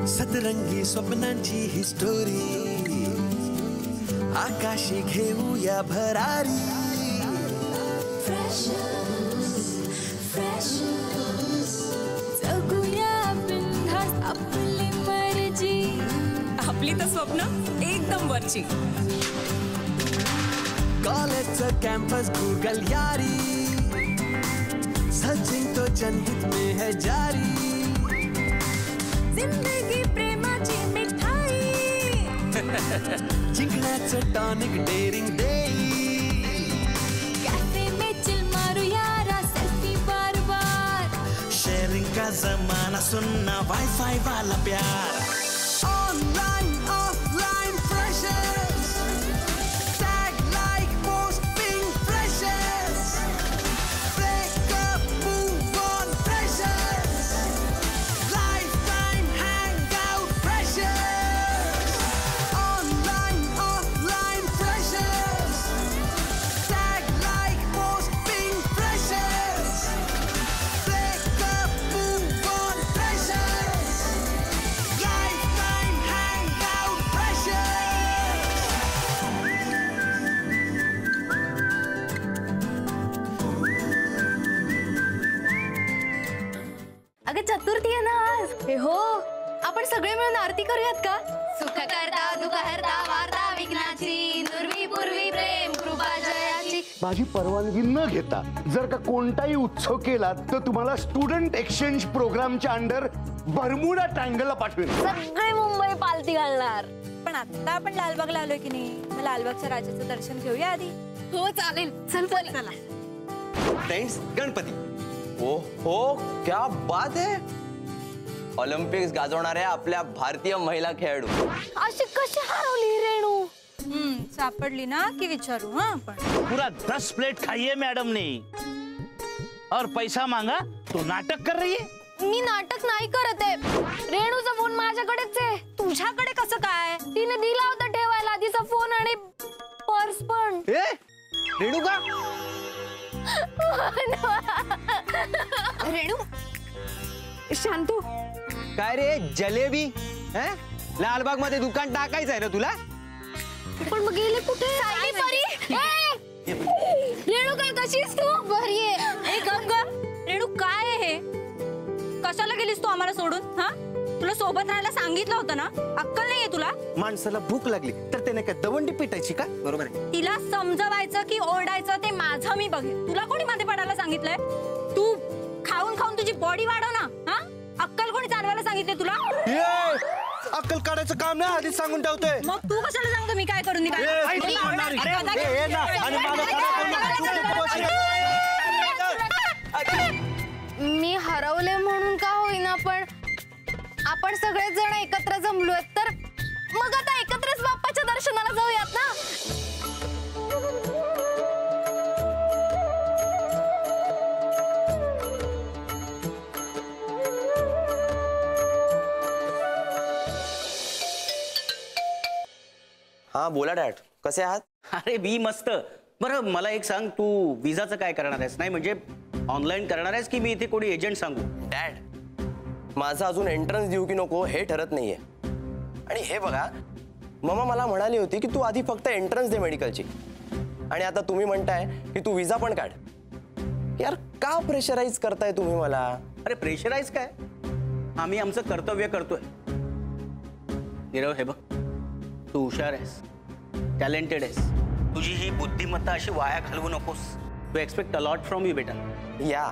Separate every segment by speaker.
Speaker 1: सतरंगी स्वप्नांची ही स्टोरी आकाशी घेऊया भरारी
Speaker 2: जगूया बिनधास्त आपली मर्जी आपली तर स्वप्न एकदम वरची
Speaker 1: कॉलेजचं कॅम्पस गूगल यारी सचिन तो जनहित में है जारी
Speaker 2: जिंदगी प्रेमाची मिठाई
Speaker 1: जिंकण्याचं टॉनिक डेरिंग देई
Speaker 2: कैफे में चिल मारू यारा सेल्फी बार बार
Speaker 1: शेयरिंग का जमाना सुनना वाईफाई वाला प्यार online offline freshers tag like post ping freshers breakup move on freshers life time hang out freshers online offline freshers tag like post ping freshers breakup move on freshers life time hang out freshers
Speaker 2: अगं चतुर्थी आहे ना आज हे हो आपण सगळे मिळून आरती करूयात का सुख करता दुःख हरता वार्ता विघ्नाची नुर्वी पूर्वी प्रेम कृपा जयाची
Speaker 3: माझी परवानगी न घेता जर का कोणताही उत्सव केला तर तुम्हाला स्टुडंट एक्सचेंज प्रोग्रामच्या अंडर बर्मुडा ट्रायंगलला पाठवेल.
Speaker 2: सगळे मुंबई पालती घालणार.
Speaker 4: पण आता आपण लालबागला आलोय की नाही, मग लालबागच्या राजाचं दर्शन घेऊया आधी.
Speaker 2: हो चालेल, चल परी. चला
Speaker 5: फ्रेंड्स, गणपती. ओ हो, क्या बात है. ऑलिम्पिक्स गाजवणाऱ्या आपल्या भारतीय महिला खेळाडू
Speaker 2: अशी कशी हरवली रेणू.
Speaker 4: सापडली ना की विचारू. हाँ आपण
Speaker 6: पूरा 10 प्लेट खाई है मैडम ने और पैसा मांगा तो नाटक कर रही है.
Speaker 2: मी नाटक नाही करत आहे. रेणूचा फोन माझ्याकडेच आहे.
Speaker 4: तुझ्याकडे कसं काय?
Speaker 2: तिने दिला होता ठेवायला आधीचा फोन आणि पर्स पण.
Speaker 5: रेणू का?
Speaker 2: रेणू शांतू.
Speaker 5: काय रे जलेबी? लालबाग मध्ये दुकान टाकायचं आहे ना तुला?
Speaker 2: पण मग गेले कुठे? सायली परी. रेणू काय कशीस तू? बरी आहे.
Speaker 4: ए गंगा, रेणू काय आहे हे? कशाला गेलीस तू आम्हाला सोडून? हा, तुला सोबत राहायला सांगितलं होतं ना. अक्कल नाहीये तुला?
Speaker 5: माणसाला भूक लागली तर त्याने काय दवंडी पिटायची का? बरोबर आहे.
Speaker 4: तिला समजवायचं की ओरडायचं ते माझं मी बघेन. तुला कोणी मध्ये पडायला सांगितलंय? तू खाऊन खाऊन तुझी बॉडी वाढव ना. हा, अक्कल कोणी चालवायला सांगितले तुला?
Speaker 5: अक्कल काढायचं काम नाही आधीच सांगून ठेवतोय.
Speaker 4: मग तू कशाला सांगतो मी काय करून
Speaker 2: मी हरवले म्हणून का होईना, पण आपण सगळेच जण एकत्र जमलोय तर मग आता एकत्रच बाप्पाच्या दर्शनाला जाऊयात ना.
Speaker 5: हा बोला डॅड, कसे आहात?
Speaker 6: अरे मी मस्त. बरं मला एक सांग, तू विजाचं काय करणार आहेस? नाही म्हणजे ऑनलाईन करणार आहेस की मी इथे कोणी एजंट सांगू?
Speaker 5: डॅड, माझा अजून एंट्रन्स देऊ की नको हे ठरत नाहीये. आणि हे बघा, मम्मा मला म्हणाली होती की तू आधी फक्त एंट्रन्स दे मेडिकलची, आणि आता तुम्ही म्हणताय की तू विजा पण काढ. यार का प्रेशराईज करताय तुम्ही मला?
Speaker 6: अरे प्रेशराईज काय, आम्ही आमचं कर्तव्य करतोय. नीरव हे बघ, तू हुशार आहेस, टॅलेंटेड आहेस. तुझी ही बुद्धिमत्ता अशी वाया घालवू नकोस. To expect a lot from you बेटा.
Speaker 5: या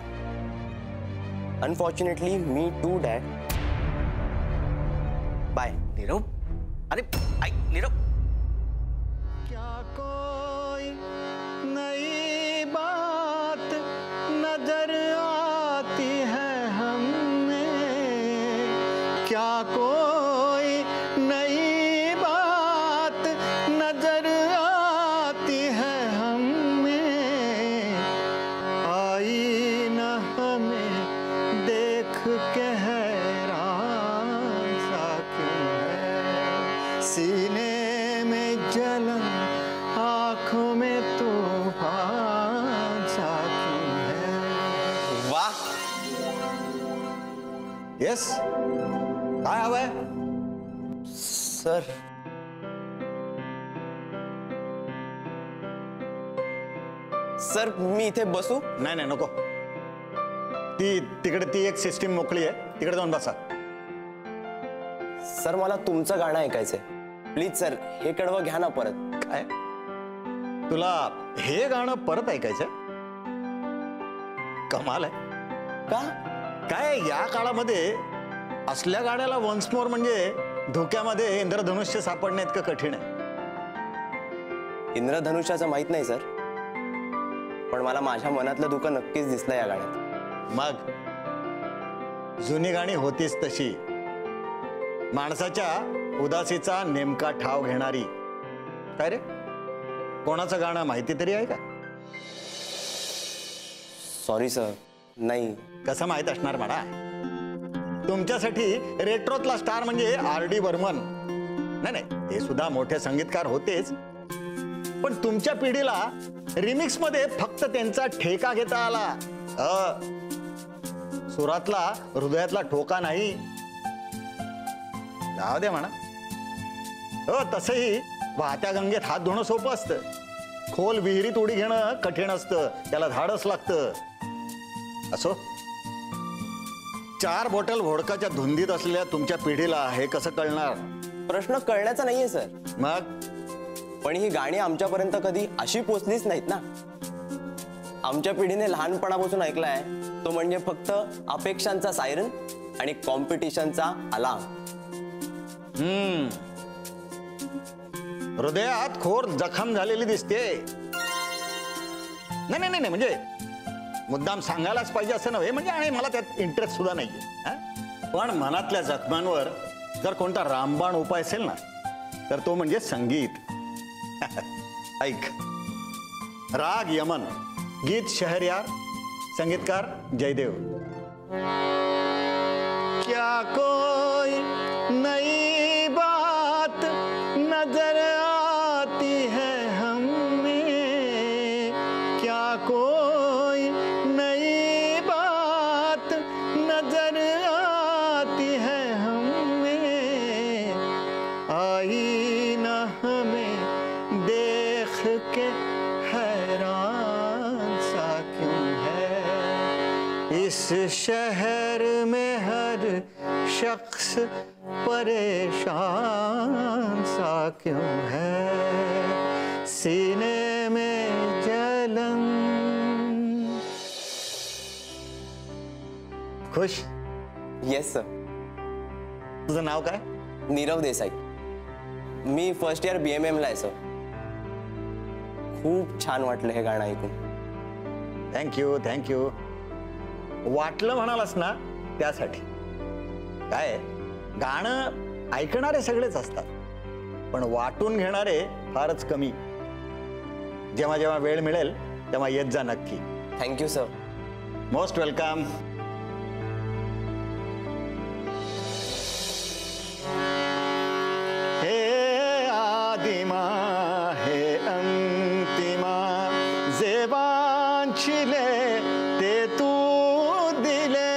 Speaker 5: अनफॉर्च्युनेटली मी टू डॅड. बाय.
Speaker 6: नीरव, अरे ऐक नीरव.
Speaker 3: क्या कोई नई बात नजर आती है हमें, क्या कोई नई बात नजर आती है हमें, आई न हमें देख के हैरान सा क्यों है, सीने में जलन आंखों में तूफान सा क्यों है.
Speaker 5: वाह.
Speaker 3: येस, काय हवंय?
Speaker 5: सर सर मी इथे बसू?
Speaker 7: नाही नाही नको. तिकडे ती एक सिस्टीम मोकळी आहे, तिकडे जाऊन बसा.
Speaker 5: सर मला तुमचं गाणं ऐकायचंय. प्लीज सर हे कडवं घ्या ना परत.
Speaker 7: काय तुला हे गाणं परत ऐकायचं? कमाल आहे.
Speaker 5: का?
Speaker 7: काय या काळामध्ये असल्या गाण्याला वन्स मोर म्हणजे धोक्यामध्ये इंद्रधनुष्य सापडणे इतकं कठीण आहे.
Speaker 5: इंद्रधनुष्याचं माहित नाही सर, पण मला माझ्या मनातलं दुःख नक्कीच दिसलं या गाण्यात.
Speaker 7: मग जुनी गाणी होतीच तशी, माणसाच्या उदासीचा नेमका ठाव घेणारी. काय रे, कोणाचं गाणं माहिती तरी आहे का?
Speaker 5: सॉरी सर, नाही.
Speaker 7: कसं माहित असणार म्हणा. तुमच्यासाठी रेट्रोतला स्टार म्हणजे RD बर्मन. नाही नाही, ते सुद्धा मोठे संगीतकार होतेच, पण तुमच्या पिढीला रिमिक्स मध्ये फक्त त्यांचा ठेका घेता आला. सुरातला हृदयातला ठोका नाही. जाऊ दे म्हणा. तसंही वाहत्या गंगेत हात धुणं सोपं असतं, खोल विहिरीत उडी घेणं कठीण असतं, त्याला धाडस लागतं. असो, 4 बॉटल व्होडकाच्या धुंदीत असलेल्या तुमच्या पिढीला हे कसं कळणार?
Speaker 5: प्रश्न कळण्याचा नाहीये सर,
Speaker 7: मग
Speaker 5: पण ही गाणी आमच्यापर्यंत कधी अशी पोचलीच नाहीत ना. आमच्या पिढीने लहानपणापासून ऐकलाय तो म्हणजे फक्त अपेक्षांचा सायरन आणि कॉम्पिटिशनचा अलार्म.
Speaker 7: हृदयात खोर जखम झालेली दिसते. नाही नाही नाही, म्हणजे मुद्दाम सांगायलाच पाहिजे असं नव्हे, म्हणजे आणि मला त्यात इंटरेस्ट सुद्धा नाहीये. पण मनातल्या जखमांवर जर कोणता रामबाण उपाय असेल ना, तर तो म्हणजे संगीत. ऐक, राग यमन, गीत शहरयार, संगीतकार जयदेव. क्या कोई नई बात नजर आती है हमें, क्या कोई नई बात नजर आती है हमें, आई न हमें देख के हैरान सा क्यों है, इस शहर में हर शख्स परेशान सा क्यों है, सीने में जलन. खुश?
Speaker 5: Yes sir.
Speaker 7: तुझं नाव काय?
Speaker 5: नीरव देसाई. मी फर्स्ट इयर BMM ला आहे सर. खूप छान वाटलं हे गाणं ऐकून.
Speaker 7: Thank you thank you. वाटलं म्हणालास ना त्यासाठी. काय, गाणं ऐकणारे सगळेच असतात, पण वाटून घेणारे फारच कमी. जेव्हा जेव्हा वेळ मिळेल तेव्हा येत जा नक्की.
Speaker 5: Thank you sir.
Speaker 7: Most welcome. हे आदिमा हे अंतिमा जेबांचिले ते तू दिले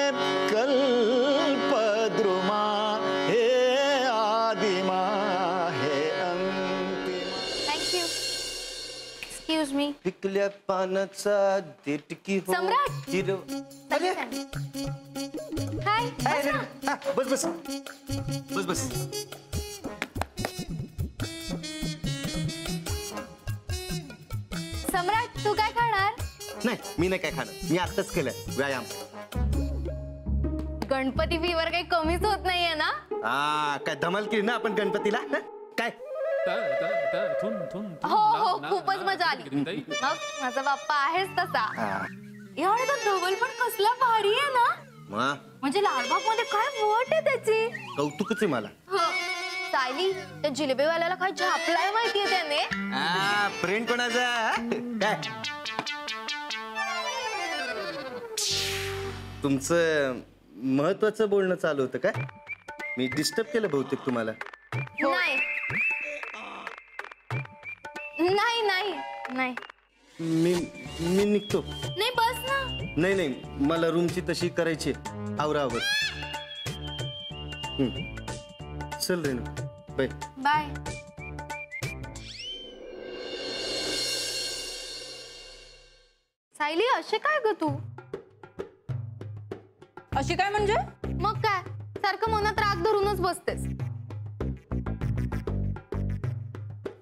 Speaker 7: कल्पद्रुमा, हे आदिमा हे अंतिमा.
Speaker 2: थँक्यू. Excuse me.
Speaker 6: पिकल्या पानाचा देटकी हो
Speaker 2: सम्राट.
Speaker 6: अरे
Speaker 2: हाय.
Speaker 6: बस बस बस बस.
Speaker 2: सम्राट, तू काय खाणार?
Speaker 8: नाही, मी नाही काय खाणं. मी आत्ताच केलंय व्यायाम.
Speaker 2: गणपती फीवर काही कमीच होत नाहीये ना?
Speaker 8: काय धमाल केली ना आपण गणपतीला. काय
Speaker 2: हो हो, खूपच मजा आली. मग माझा बाप्पा आहेच तसा. आणि तो धवल पण कसला भारी आहे ना. म्हणजे लालबाग मध्ये काय वट आहे त्याची.
Speaker 8: कौतुकच आहे मला.
Speaker 2: सायली, त्या जिलेबीवाल्याला काय झापलाय माहितीये त्याने.
Speaker 8: फ्रेंड कोणाचा? काय तुमचं महत्वाचं बोलणं चालू होतं काय? मी डिस्टर्ब केलं बहुतेक तुम्हाला.
Speaker 2: नाही नाही नाही नाही.
Speaker 8: मी निघतो.
Speaker 2: नाही, बस ना.
Speaker 8: नाही नाही, मला रूमची तशी करायची. आवरावर. चल रेणू, बाय.
Speaker 2: बाय. सायली असे काय ग तू?
Speaker 4: अशी काय म्हणजे?
Speaker 2: मग काय सारखं मनात राग धरूनच बसतेस.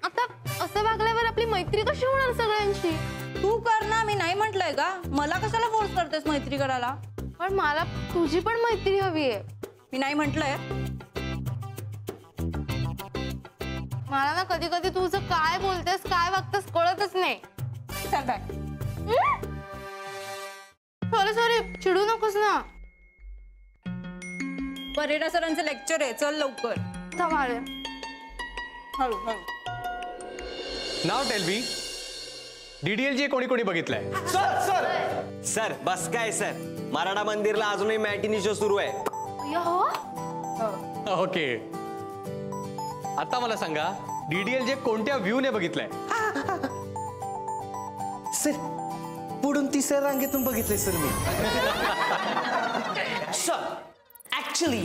Speaker 2: आता असं वागल्यावर आपली मैत्री कशी होणार सगळ्यांची?
Speaker 4: तू कर ना, मी नाही म्हटलंय का? मला कशाला फोर्स करतेस मैत्री करायला?
Speaker 2: पण मला तुझी पण मैत्री हवी आहे.
Speaker 4: मी नाही म्हटलंय.
Speaker 2: मला ना कधी कधी तुझं काय बोलतेस काय वागतेस कळतच नाही.
Speaker 4: चल बाय.
Speaker 2: सॉरी सॉरी चिडू नकोस ना.
Speaker 4: परेरा सरांचं लेक्चर आहे, चल लवकर.
Speaker 2: थांबाले
Speaker 4: हळू हळू.
Speaker 9: नाव टेल मी DDLJ कोणी कोणी बघितलंय?
Speaker 5: सर सर सर बस काय सर, मराठा मंदिरला अजूनही मॅटिनी शो सुरू आहे.
Speaker 9: ओके, आता मला सांगा DDLJ कोणत्या व्ह्यूने बघितलंय?
Speaker 5: सर पुढून तिसऱ्या रांगेतून बघितलंय sir me.
Speaker 10: Sir, actually,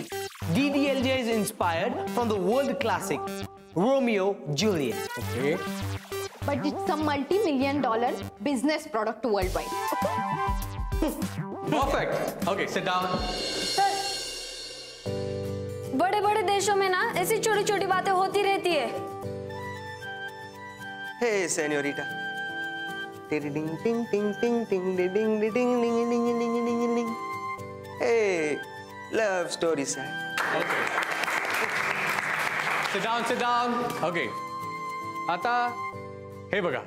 Speaker 10: DDLJ is inspired from the world classic Romeo Juliet.
Speaker 9: Okay.
Speaker 2: But it's a multi-million-dollar business product worldwide.
Speaker 9: Perfect. Okay, sit down.
Speaker 11: बड़े बड़े देशों में ना ऐसी छोटी छोटी बातें होती रहती है.
Speaker 5: हे सेन्योरिटा. टिंग टिंग टिंग टिंग टिंग टिंग डिंग डिंग डिंग डिंग डिंग डिंग डिंग. हे लव स्टोरीज आहे.
Speaker 9: Okay. Sit down, sit down. Okay. आता हे बघा.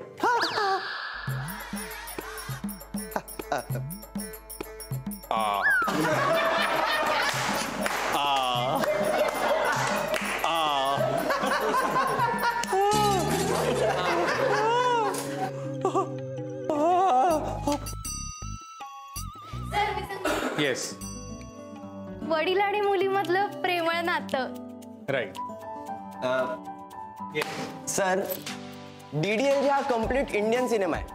Speaker 9: येस,
Speaker 2: वडील आणि मुलीमधलं प्रेमळ नातं.
Speaker 9: राईट.
Speaker 5: सर DDLJ हा कम्प्लीट इंडियन सिनेमा आहे.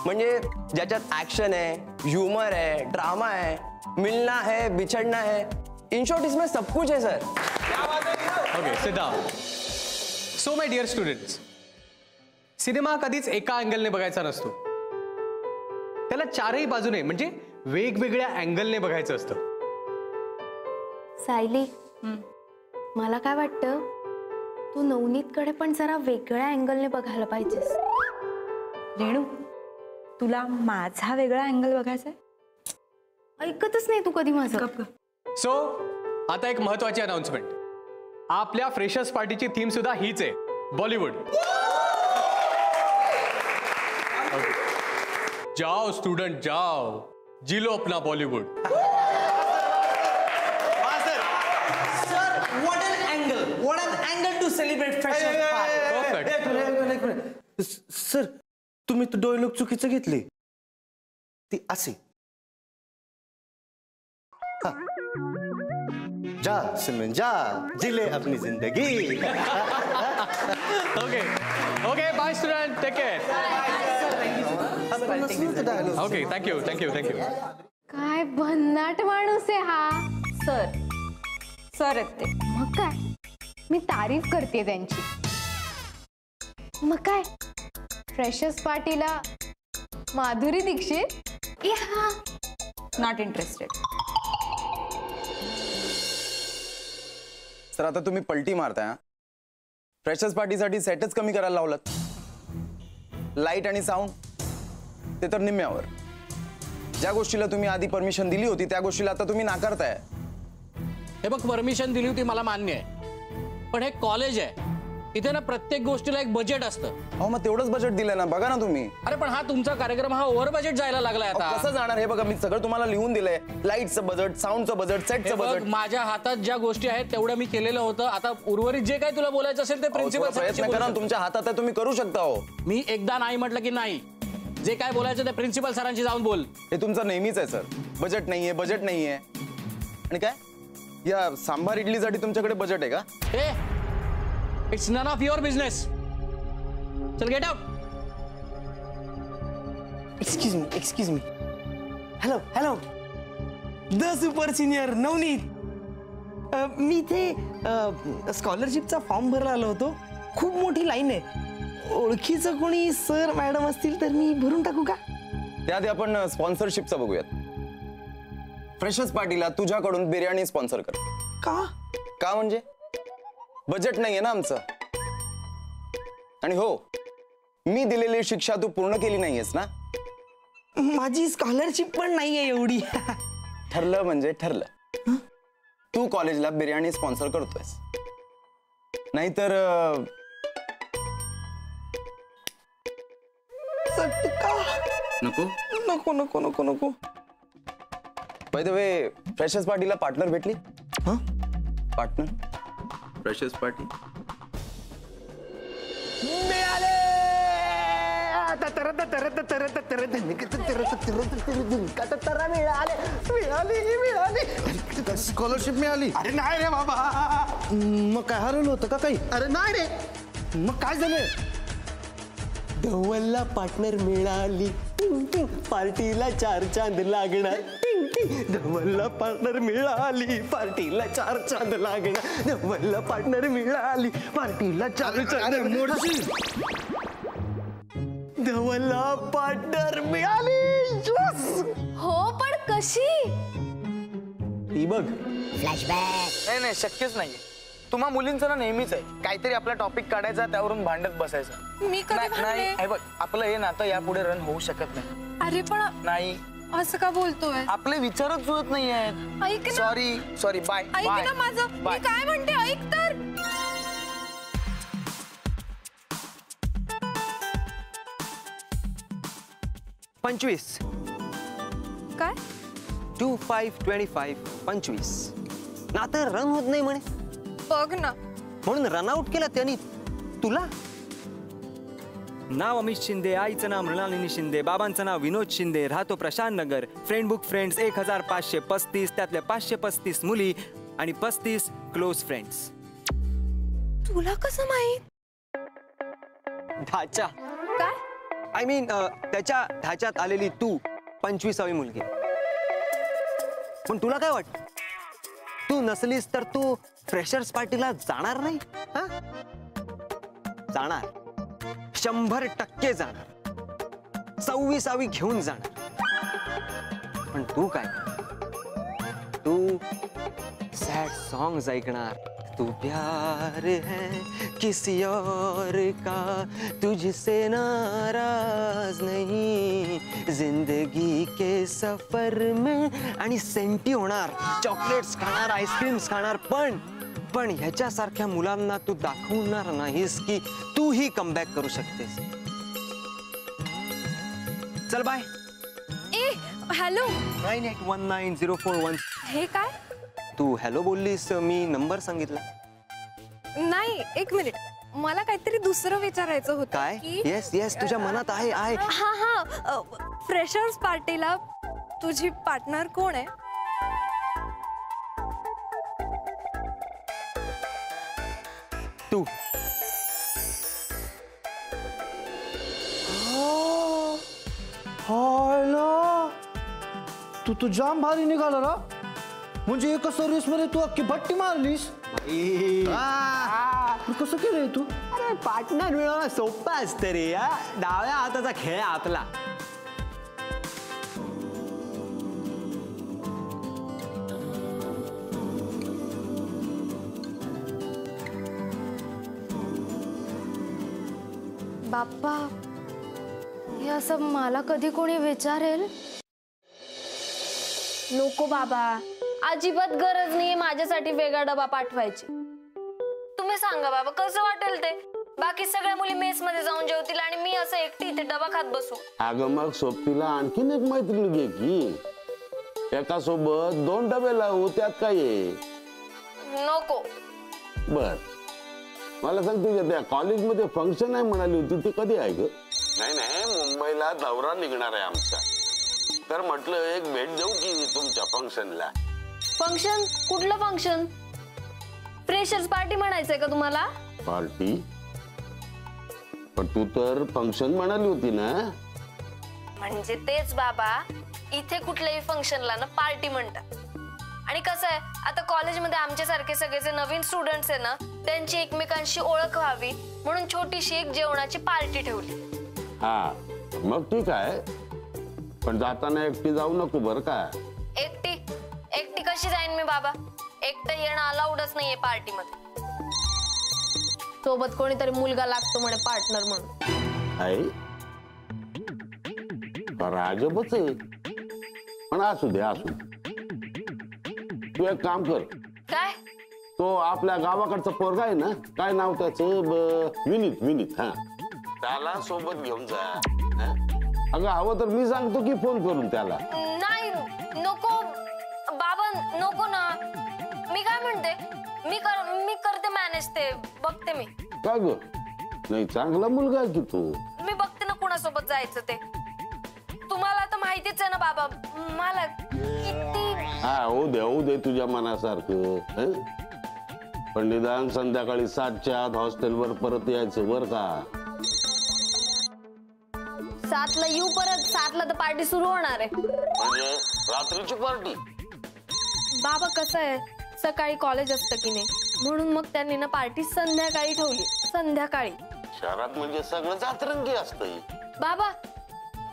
Speaker 5: म्हणजे ज्याच्यात ऍक्शन आहे, ह्युमर आहे, ड्रामा आहे, मिलना है, बिछड़ना है, इन शॉर्ट इसमें सब कुछ है sir.
Speaker 9: Okay, sit down. So my dear students, cinema कधीच एका अँगलने बघायचा नसतो. त्याला चारही बाजूने म्हणजे वेगवेगळ्या अँगलने बघायचं असतं.
Speaker 2: सायली, मला काय वाटतं तू नवनीतकडे पण जरा वेगळ्या अँगलने बघायला पाहिजेस.
Speaker 4: रेणू, तुला माझा वेगळा अँगल बघायचा आहे?
Speaker 2: ऐकतच नाही तू कधी माझं.
Speaker 9: सो आता एक महत्वाची अनाउन्समेंट. आपल्या फ्रेशर्स पार्टीची थीम सुद्धा हीच आहे, बॉलिवूड. जाओ स्टूडेंट जाओ, जी लो अपना Bollywood.
Speaker 10: What an angle to celebrate freshers party.
Speaker 9: Perfect.
Speaker 5: Sir तुम्ही तो डोळे लोक चुकीचं घेतले. ती असे
Speaker 8: जा सिमरन जा, जिले अपनी जिंदगी.
Speaker 9: Okay. Okay, bye student. Take care. Okay, thank you, thank you, thank you.
Speaker 2: काय भन्नाट माणूस आहे हा.
Speaker 4: सर सर आहेत ते.
Speaker 2: मग काय मी तारीफ करते त्यांची. मग काय फ्रेशर्स पार्टीला Madhuri Dixit.
Speaker 4: Not interested.
Speaker 5: Sir आता तुम्ही पलटी मारताय. फ्रेशर्स पार्टीसाठी सेटच कमी करायला लावलात. लाईट आणि साऊंड ते तर निम्म्यावर. ज्या गोष्टीला तुम्ही आधी परमिशन दिली होती त्या गोष्टीला आता तुम्ही नाकारताय.
Speaker 10: हे बघ, परमिशन दिली होती मला मान्य आहे, पण हे कॉलेज आहे, इथे ना प्रत्येक गोष्टीला एक बजेट असतं.
Speaker 5: अहो मग तेवढंच बजेट दिलं ना, बघा ना तुम्ही.
Speaker 10: अरे पण हा तुमचा कार्यक्रम हा ओव्हर बजेट जायला लागलाय आता.
Speaker 5: कसं जाणार हे बघा, मी सगळं तुम्हाला लिहून दिलंय. लाईटचं बजेट, साऊंडचं बजेट, सेटचं बजेट.
Speaker 10: माझ्या हातात ज्या गोष्टी आहेत तेवढ्या मी केलेलं होतं. आता उर्वरित जे काही तुला बोलायचं असेल ते प्रिन्सिपल
Speaker 5: प्रयत्न करा, तुमच्या हातात आहे, तुम्ही करू शकता. हो
Speaker 10: मी एकदा नाही म्हटलं की नाही. जे काय बोलायचं ते प्रिन्सिपल सरांशी जाऊन बोल.
Speaker 5: हे तुमचं नेहमीच आहे सर. बजेट नाहीये, बजेट नाहीये. आणि काय या सांबार इडलीसाठी तुमच्याकडे बजेट आहे का?
Speaker 10: It's none of your business. चल get out.
Speaker 5: Excuse me. Hello hello, the super senior Navneet.
Speaker 12: मी इथे स्कॉलरशिपचा फॉर्म भरायला आलो होतो. खूप मोठी लाईन आहे. ओळखीचं कोणी सर मॅडम असतील तर मी भरून टाकू का?
Speaker 5: त्याआधी आपण स्पॉन्सरशिपचं बघूयात. फ्रेशर्स पार्टीला तुझ्याकडून बिर्याणी स्पॉन्सर कर. का म्हणजे बजेट नाहीये ना आमचं. आणि हो, मी दिलेली शिक्षा तू पूर्ण केली नाहीयेस ना.
Speaker 12: माझी स्कॉलरशिप पण नाहीये एवढी.
Speaker 5: ठरलं म्हणजे ठरलं. तू कॉलेजला बिर्याणी स्पॉन्सर करतोयस. नाहीतर
Speaker 6: नको
Speaker 12: नको नको नको नको.
Speaker 5: बाय द वे, फ्रेशर्स पार्टीला पार्टनर भेटली? पार्टनर
Speaker 6: फ्रेशर्स पार्टी
Speaker 3: मिळाले. स्कॉलरशिप मिळाली.
Speaker 8: अरे नाही रे बाबा.
Speaker 3: मग काय हरवलं होतं का काही?
Speaker 8: अरे नाही रे.
Speaker 3: मग काय झालं?
Speaker 8: धवलला पार्टनर मिळाली. पार्टीला 4 चांद लागणार. धवलला पार्टनर मिळाली. पार्टीला 4 चांद लागणार. धवलला पार्टनर मिळाली. पार्टीला 4 चांद मोडशी. धवलला पार्टनर मिळाली.
Speaker 2: हो पण कशी?
Speaker 8: ही बघ.
Speaker 13: नाही नाही, शक्यच नाहीये. तुम्हा मुलींचं ना नेहमीच आहे काहीतरी आपला टॉपिक काढायचा, त्यावरून भांडत बसायचं.
Speaker 4: मी कधी
Speaker 13: नाही हे बघ, आपलं हे नातं यापुढे रन होऊ शकत नाही.
Speaker 4: अरे पण
Speaker 13: नाही
Speaker 4: असं का बोलतोय?
Speaker 13: आपले विचारच जुळत नाही आहेत.
Speaker 4: ऐक ना.
Speaker 13: Sorry bye.
Speaker 4: ऐक ना माझं, मी काय म्हणते ऐक तर.
Speaker 12: 25.
Speaker 4: काय?
Speaker 12: 2, 5, 25. 25. नातं रन होत नाही म्हणे.
Speaker 4: बघ ना.
Speaker 12: म्हणून रनआउट केला त्यांनी तुला.
Speaker 14: नाव अमित शिंदे, आईचं नाव मृणालिनी शिंदे, बाबांचं नाव विनोद शिंदे, राहतो प्रशांत नगर. फ्रेंड बुक फ्रेंड्स 1535, त्यातल्या 535 मुली आणि 35 क्लोज फ्रेंड्स.
Speaker 4: तुला कसं माहित?
Speaker 12: ढाचा.
Speaker 4: काय?
Speaker 12: आय मीन त्याच्या ढाच्यात आलेली तू 25वी मुलगी. पण तुला काय वाटतं, तू नसलीस तर तू फ्रेशर्स पार्टीला जाणार नाही? जाणार, 100% जाणार. 26वी घेऊन जाणार. पण तू काय, तू सॅड सॉंग्स ऐकणार. तू प्यार है किसी और का, तुझसे नाराज नहीं, जिंदगी के सफर में. आणि सेंटी होणार, चॉकलेट्स खाणार, आईस्क्रीम्स खाणार. पण ह्याच्यासारख्या मुलांना तू दाखवणार नाहीस की तू ही कमबॅक करू शकतेस. चल बाय.
Speaker 4: ए हॅलो.
Speaker 12: 981904.
Speaker 4: हे काय?
Speaker 12: तू हॅलो बोललीस, मी नंबर सांगितला.
Speaker 4: नाही, एक मिनिट, मला काहीतरी दुसरं विचारायचं होतं.
Speaker 12: काय? येस तुझ्या मनात आहे.
Speaker 4: हा फ्रेशर्स पार्टीला तुझी पार्टनर कोण आहे?
Speaker 12: तू.
Speaker 3: तू जाम भारी निघाला रा. म्हणजे एका सर्व्हिस मध्ये तू अख्खी भट्टी मारलीस. कसं केलंय तू?
Speaker 12: अरे पार्टनर मिळवणं सोपं असतं रे. डाव्या हाताचा खेळ आपला.
Speaker 2: बाप्पा, हे असं मला कधी कोणी विचारेल? नको बाबा, अजिबात गरज नाहीये माझ्यासाठी वेगळा डबा पाठवायची. तुम्ही सांगा बाबा, कसं वाटेल ते? बाकी सगळ्या मुली मेस मध्ये जाऊन जेवतील आणि मी असं एकटी इथे डबा खात बसू.
Speaker 15: अगं मग सोबतीला आणखीन एक मैत्रीण घे की. एका सोबत 2 डबे लावू, त्यात काय आहे?
Speaker 2: नको.
Speaker 15: बर, मला सांग, तुझ्या त्या कॉलेजमध्ये फंक्शन आहे म्हणाली होती, ती कधी आहे ग? नाही, मुंबईला दौरा निघणार आहे आमचा, तर म्हटलं एक भेट देऊ की तुमच्या फंक्शनला.
Speaker 2: फंक्शन? कुठलं फंक्शन? फ्रेशर्स पार्टी म्हणायचंय का तुम्हाला?
Speaker 15: पार्टी? पण तू तर फंक्शन म्हणाली होती ना.
Speaker 2: म्हणजे तेच बाबा, इथे कुठल्याही फंक्शनला ना पार्टी म्हणतात. आणि कसं आहे, आता कॉलेजमध्ये आमच्यासारखे सगळे जे नवीन स्टुडंट्स आहे ना त्यांची एकमेकांशी ओळख व्हावी म्हणून छोटीशी एक जेवणाची पार्टी ठेवली.
Speaker 15: हा मग ठीक आहे, पण जाताना एकटी जाऊ नको बरं का.
Speaker 2: एकटी कशी जाईन मी बाबा? एकटं येणं अलाउडच नाहीये पार्टीमध्ये. सोबत कोणीतरी मुलगा लागतो म्हणे पार्टनर म्हणून.
Speaker 15: आई राजबच आहे, पण असू दे असू दे. तू एक काम कर.
Speaker 2: काय?
Speaker 15: तो आपल्या गावाकडचा पोरगा आहे ना, काय नाव त्याचं? विनीत. हा त्याला सोबत घेऊन जा. अगं हवं तर मी सांगतो की फोन करून त्याला.
Speaker 2: नाही नको बाबा, नको ना. मी काय म्हणते, मी करते मॅनेज, ते बघते मी.
Speaker 15: का ग? नाही चांगला मुलगा आहे की तू.
Speaker 2: मी बघते ना कुणासोबत जायचं ते. तुम्हाला तर माहितीच आहे ना बाबा मला किती.
Speaker 15: हा होऊ दे तुझ्या मनासारखं. पण निदान संध्याकाळी 7च्या आत हॉस्टेलवर परत यायचं बर का.
Speaker 2: 7ला येऊ परत. 7ला तर पार्टी सुरू होणार आहे.
Speaker 15: म्हणजे रात्रीची पार्टी?
Speaker 2: बाबा कसं आहे, सकाळी कॉलेज असतं की नाही, म्हणून मग त्यांनी ना पार्टी संध्याकाळी ठेवली. संध्याकाळी
Speaker 15: शहरात म्हणजे सगळं जातरंगी असतं.
Speaker 2: बाबा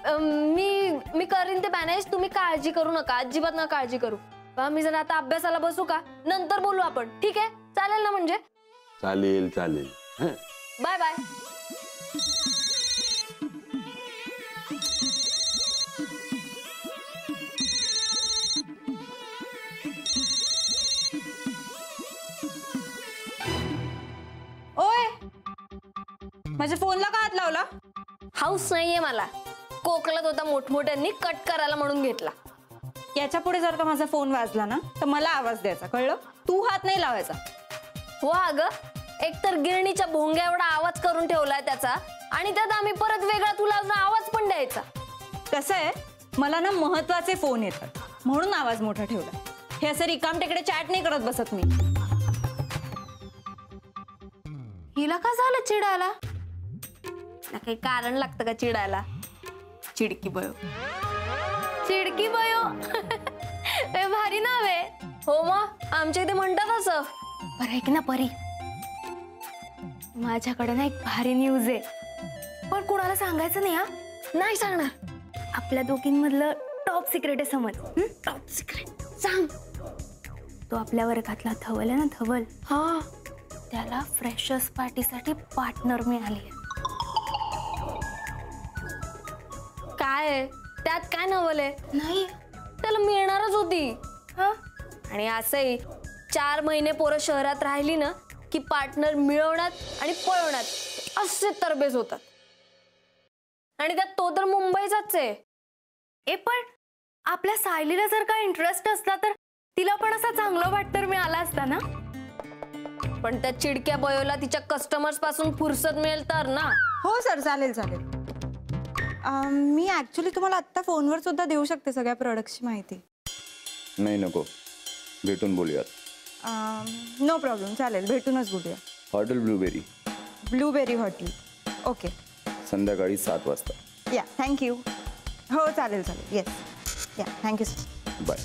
Speaker 2: मी करीन ते मॅनेज. तुम्ही काळजी करू नका, अजिबात ना काळजी करू. मी जर आता अभ्यासाला बसू का? नंतर बोलू आपण, ठीक आहे? चालेल ना? म्हणजे
Speaker 15: चालेल.
Speaker 2: Bye bye.
Speaker 4: ओय, माझ्या फोनला का हात लावला?
Speaker 2: हाऊस नाहीये मला. कोकलात होता मोठमोठ्यांनी, कट करायला म्हणून घेतला.
Speaker 4: याच्या पुढे जर का माझा फोन वाजला ना तर मला आवाज द्यायचा, कळलं? तू हात नाही लावायचा.
Speaker 2: हो अगं, एकतर गिरणीच्या भोंग्या एवढा आवाज करून ठेवलाय त्याचा, आणि त्यात आम्ही परत वेगळा तुला आवाज पण द्यायचा.
Speaker 4: कसं आहे, मला ना महत्वाचे फोन येतात म्हणून आवाज मोठा ठेवला. हे असं रिकाम टेकडे चॅट नाही करत बसत मी.
Speaker 2: हिला का झालं चिडायला? काही कारण लागतं का चिडायला? चिडकी बयो. भारी नाव आहे. हो मग आमच्या इथे म्हणतात असं. बरं आहे की ना परी, माझ्याकडे ना एक भारी न्यूज आहे, पण कोणाला सांगायचं नाही. हा नाही सांगणार. आपल्या दोघींमधलं टॉप सिक्रेट आहे समज. टॉप सिक्रेट सांग. तो आपल्या वर्गातला धवल आहे ना, धवल, हा त्याला फ्रेशर्स पार्टीसाठी पार्टनर मिळाली. काय त्यात काय नवल आहे? नाही, त्याला मिळणारच होती. आणि असंही 4 महिने पोरं शहरात राहिली ना की पार्टनर मिळवण्यात आणि पळवण्यात असे तरबेज होतात. आणि त्यात तो तर मुंबईचाच आहे. पण आपल्या सायलीला जर का इंटरेस्ट असला तर तिला पण असा चांगला पार्टनर मिळाला असता ना. पण त्या चिडक्या बयोला तिच्या कस्टमर्स पासून फुरसत मिळेल तर ना.
Speaker 4: हो सर, चालेल. मी ऍक्च्युली तुम्हाला आत्ता फोनवर सुद्धा देऊ शकते सगळ्या प्रोडक्टची माहिती.
Speaker 16: नाही नको, भेटून बोलूयात.
Speaker 4: नो प्रॉब्लेम, चालेल, भेटूनच बोलूया.
Speaker 16: Hotel
Speaker 4: blueberry hotel. ओके,
Speaker 16: संध्याकाळी 7 वाजता.
Speaker 4: या थँक्यू. हो चालेल. येस, या थँक्यू सर.
Speaker 16: बाय.